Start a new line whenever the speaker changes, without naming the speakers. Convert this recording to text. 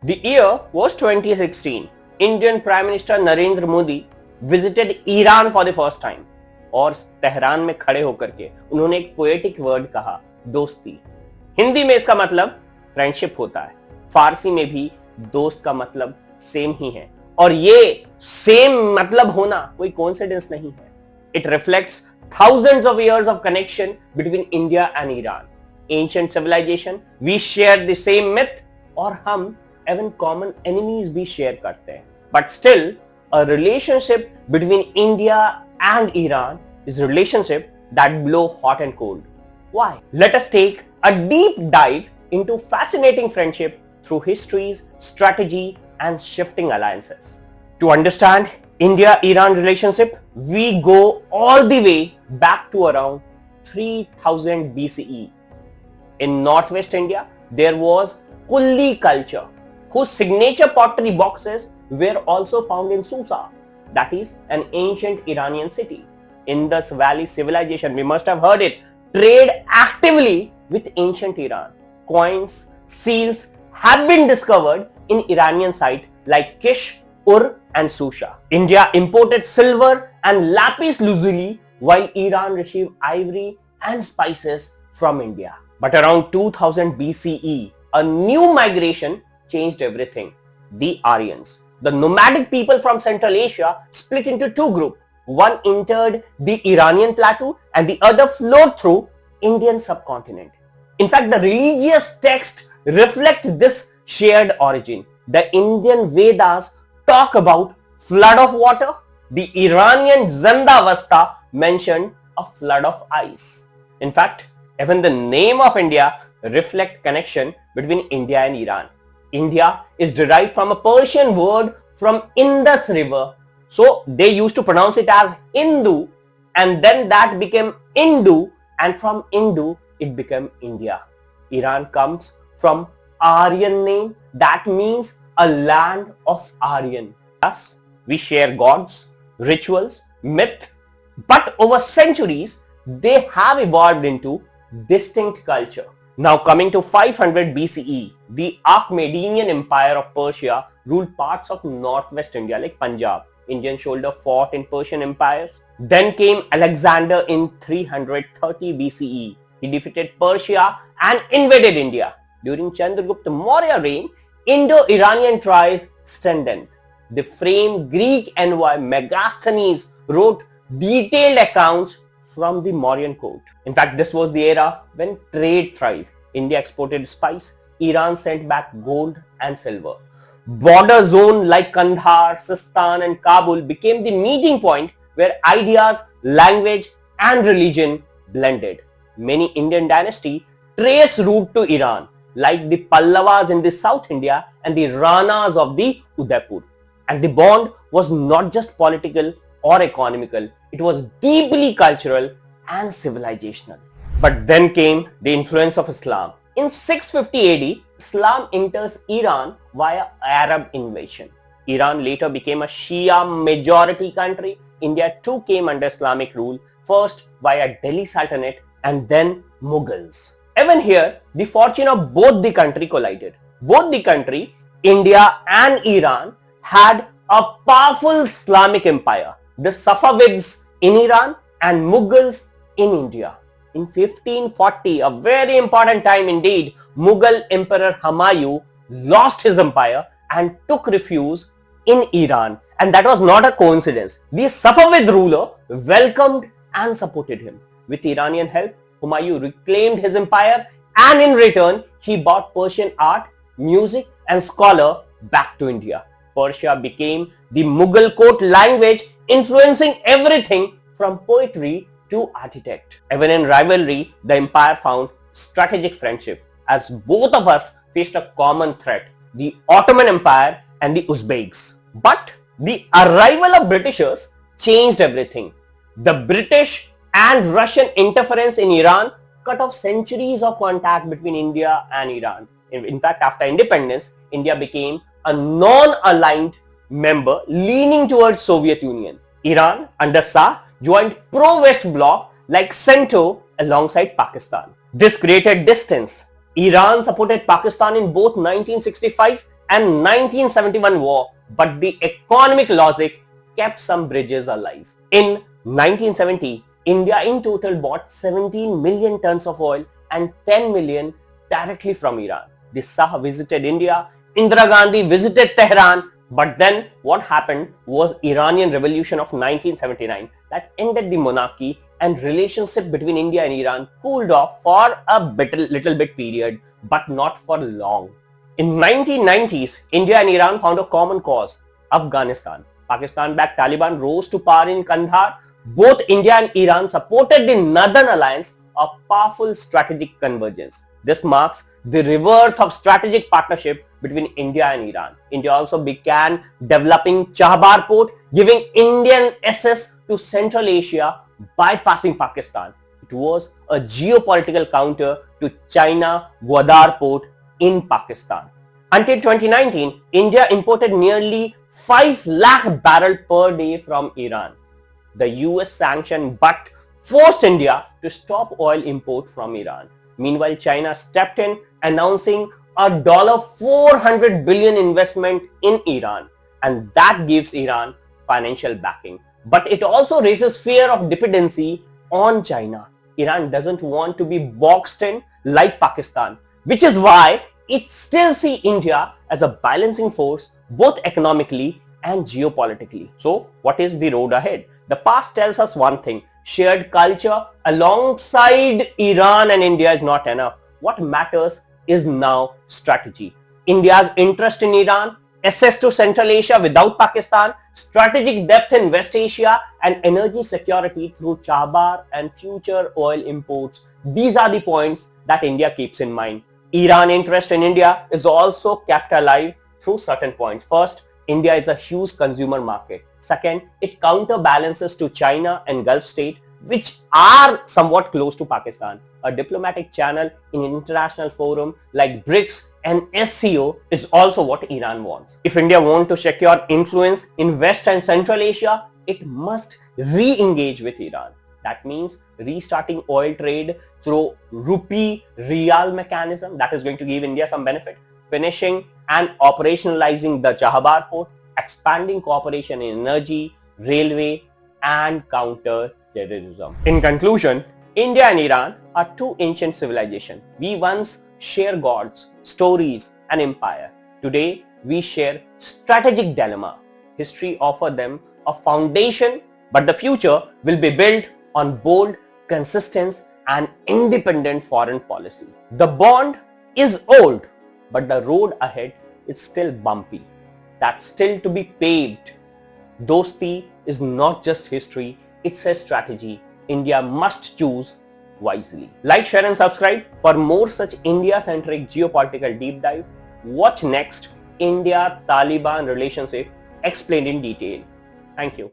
The year was 2016. Indian Prime Minister Narendra Modi visited Iran for the first time. और Tehran में खड़े होकर के उन्होंने एक पोएटिक वर्ड कहा, दोस्ती। हिंदी में इसका मतलब फ्रेंडशिप होता है, फारसी में भी दोस्त का मतलब सेम ही है, और ये सेम मतलब होना कोई कोइंसिडेंस नहीं है. It reflects thousands of years of connection between India and Iran. Ancient civilization, we share the same myth, और हम even common enemies भी share करते हैं. But still, a relationship between India and Iran is a relationship that blow hot and cold. Why? Let us take a deep dive into fascinating friendship through histories, strategy, and shifting alliances. To understand India-Iran relationship, we go all the way back to around 3000 BCE. In northwest India, there was Kulli culture, whose signature pottery boxes were also found in Susa, that is an ancient Iranian city. Indus Valley Civilization, we must have heard it, trade actively with ancient Iran. Coins, seals have been discovered in Iranian sites like Kish, Ur and Susha. India imported silver and lapis lazuli, while Iran received ivory and spices from India. But around 2000 BCE, a new migration changed everything. The Aryans, the nomadic people from Central Asia, split into two groups. One entered the Iranian plateau and the other flowed through Indian subcontinent. In fact, the religious texts reflect this shared origin. The Indian Vedas talk about flood of water. The Iranian Zandavasta mentioned a flood of ice. In fact, even the name of India reflects connection between India and Iran. India is derived from a Persian word from Indus River. So they used to pronounce it as Hindu, and then that became Indu, and from Indu it became India. Iran comes from Aryan name, that means a land of Aryan. Thus, we share gods, rituals, myth, but over centuries they have evolved into distinct culture. Now coming to 500 BCE, the Achaemenian Empire of Persia ruled parts of northwest India like Punjab. Indian soldiers fought in Persian empires. Then came Alexander in 330 BCE. He defeated Persia and invaded India. During Chandragupta Maurya reign, Indo-Iranian ties strengthened. The famed Greek envoy Megasthenes wrote detailed accounts from the Mauryan court. In fact, this was the era when trade thrived. India exported spice, Iran sent back gold and silver. Border zone like Kandahar, Sistan and Kabul became the meeting point where ideas, language and religion blended. Many Indian dynasties trace route to Iran, like the Pallavas in the South India and the Ranas of the Udaipur. And the bond was not just political or economical, it was deeply cultural and civilizational. But then came the influence of Islam. In 650 AD, Islam enters Iran via Arab invasion. Iran later became a Shia majority country. India too came under Islamic rule, first via Delhi Sultanate and then Mughals. Even here, the fortune of both the country collided. Both the country, India and Iran, had a powerful Islamic empire. The Safavids in Iran and Mughals in India. In 1540, a very important time indeed, Mughal Emperor Humayun lost his empire and took refuge in Iran. And that was not a coincidence. The Safavid ruler welcomed and supported him. With Iranian help, Humayun reclaimed his empire, and in return, he brought Persian art, music and scholar back to India. Persia became the Mughal court language, influencing everything from poetry to architect. Even in rivalry, the empire found strategic friendship, as both of us faced a common threat, the Ottoman Empire and the Uzbeks. But the arrival of Britishers changed everything. The British and Russian interference in Iran cut off centuries of contact between India and Iran. In fact, after independence, India became a non-aligned member leaning towards Soviet Union. Iran under Shah joined pro-West bloc like CENTO alongside Pakistan. This created distance. Iran supported Pakistan in both 1965 and 1971 war, but the economic logic kept some bridges alive. In 1970, India in total bought 17 million tons of oil and 10 million directly from Iran. The Shah visited India, Indira Gandhi visited Tehran, but then what happened was Iranian revolution of 1979 that ended the monarchy, and relationship between India and Iran cooled off for a little bit period, but not for long. In 1990s, India and Iran found a common cause, Afghanistan. Pakistan-backed Taliban rose to power in Kandahar. Both India and Iran supported the Northern Alliance, a powerful strategic convergence. This marks the rebirth of strategic partnership between India and Iran. India also began developing Chabahar port, giving Indian access to Central Asia, bypassing Pakistan. It was a geopolitical counter to China Gwadar port in Pakistan. Until 2019, India imported nearly 5 lakh barrels per day from Iran. The US sanctioned but forced India to stop oil import from Iran. Meanwhile, China stepped in, announcing a $400 billion investment in Iran, and that gives Iran financial backing. But it also raises fear of dependency on China. Iran doesn't want to be boxed in like Pakistan, which is why it still sees India as a balancing force both economically and geopolitically. So, what is the road ahead? The past tells us one thing: shared culture alongside Iran and India is not enough. What matters is now strategy. India's interest in Iran, access to Central Asia without Pakistan, strategic depth in West Asia, and energy security through Chabahar and future oil imports. These are the points that India keeps in mind. Iran interest in India is also kept alive through certain points. First, India is a huge consumer market. Second, it counterbalances to China and Gulf states, which are somewhat close to Pakistan. A diplomatic channel in international forum like BRICS and SCO is also what Iran wants. If India wants to secure influence in West and Central Asia, it must re-engage with Iran. That means restarting oil trade through rupee real mechanism that is going to give India some benefit, finishing and operationalizing the Chabahar port, expanding cooperation in energy, railway, and counter-terrorism. In conclusion, India and Iran are two ancient civilizations. We once shared gods, stories, and empire. Today, we share strategic dilemma. History offered them a foundation, but the future will be built on bold, consistent, and independent foreign policy. The bond is old, but the road ahead is still bumpy. That's still to be paved. Dosti is not just history, it's a strategy. India must choose wisely. Like, share and subscribe for more such India-centric geopolitical deep dive. Watch next India-Taliban relationship explained in detail. Thank you.